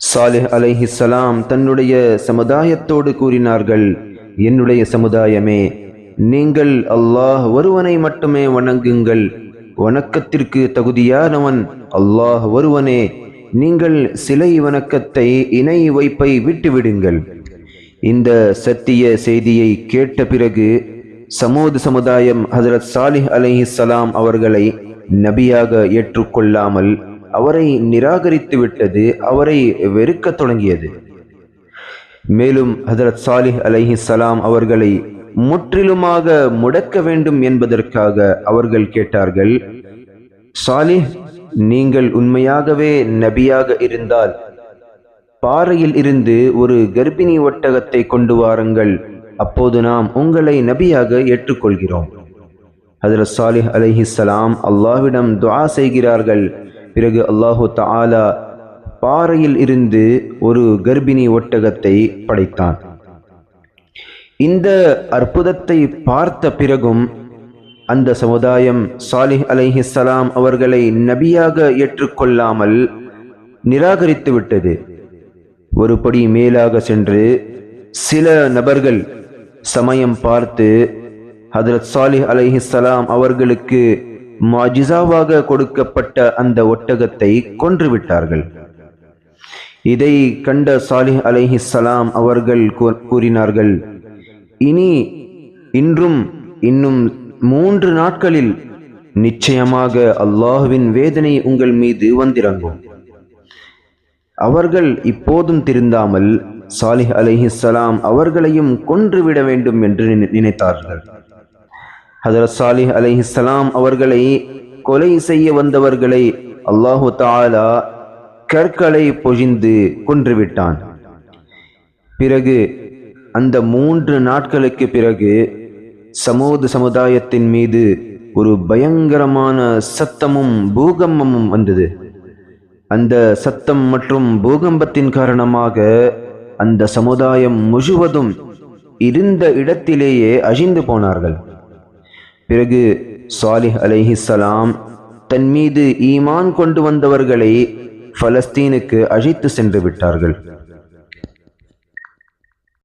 சாலிஹ் அலைஹிஸ்ஸலாம் தன்னுடைய சமுதாயத்தோடு கூறினார்கள், என்னுடைய சமுதாயமே, நீங்கள் அல்லாஹ் ஒருவனை மட்டுமே வணங்குங்கள். வணக்கத்திற்கு தகுதியானவன் அல்லாஹ் ஒருவனே. நீங்கள் சிலை வணக்கத்தை, இணை வைப்பை விட்டுவிடுங்கள். இந்த சத்திய செய்தியை கேட்ட பிறகு சமுதாயம் ஹஜ்ரத் சாலிஹ் அலைஹிஸ்ஸலாம் அவர்களை நபியாக ஏற்றுக்கொள்ளாமல் அவரை நிராகரித்து விட்டது, அவரை வெறுக்க தொடங்கியது. மேலும் ஹஜ்ரத் சாலிஹ் அலைஹிஸ்ஸலாம் அவர்களை முற்றிலுமாக முடக்க வேண்டும் என்பதற்காக அவர்கள் கேட்டார்கள், சாலிஹ், நீங்கள் உண்மையாகவே நபியாக இருந்தால் பாறையில் இருந்து ஒரு கர்ப்பிணி ஒட்டகத்தை கொண்டு வாருங்கள், அப்போது நாம் உங்களை நபியாக ஏற்றுக்கொள்கிறோம். ஹஜ்ரத் சாலிஹ் அலைஹிஸ்ஸலாம் அல்லாஹ்விடம் துஆ செய்கிறார்கள். பிறகு அல்லாஹு தஆலா பாறையில் இருந்து ஒரு கர்ப்பிணி ஒட்டகத்தை படைத்தான். இந்த அற்புதத்தை பார்த்த பிறகும் அந்த சமுதாயம் சாலிஹ் அலைஹிஸ்ஸலாம் அவர்களை நபியாக ஏற்றுக்கொள்ளாமல் நிராகரித்து விட்டது. ஒரு படி மேலாக சென்று சில நபர்கள் சமயம் பார்த்து ஹஜ்ரத் சாலிஹ் அலைஹிஸ்ஸலாம் அவர்களுக்கு முஅஜிஸாவாக கொடுக்கப்பட்ட அந்த ஒட்டகத்தை கொன்றுவிட்டார்கள். இதை கண்ட சாலிஹ் அலைஹிஸ்ஸலாம் அவர்கள் கூறினார்கள், இன்னும் 3 நாட்களில் நிச்சயமாக அல்லாஹ்வின் வேதனை உங்கள் மீது வந்திறங்கும். அவர்கள் இப்போதும் திருந்தாமல் சாலிஹ் அலைஹிஸ்ஸலாம் அவர்களையும் கொன்றுவிட வேண்டும் என்று நினைத்தார்கள். ஹஜ்ரத் சாலிஹ் அலைஹிஸ்ஸலாம் அவர்களை கொலை செய்ய வந்தவர்களை அல்லாஹு தஆலா கற்களை பொழிந்து கொன்றுவிட்டான். பிறகு அந்த 3 நாட்களுக்கு பிறகு சமுதாயத்தின் மீது ஒரு பயங்கரமான சத்தமும் பூகம்பமும் வந்தது. அந்த சத்தம் மற்றும் பூகம்பத்தின் காரணமாக அந்த சமுதாயம் முழுவதும் இருந்த இடத்திலேயே அழிந்து போனார்கள். பிறகு சாலிஹ் அலைஹிஸ்ஸலாம் தன் மீது ஈமான் கொண்டு வந்தவர்களை பலஸ்தீனுக்கு அழைத்து சென்று விட்டார்கள்.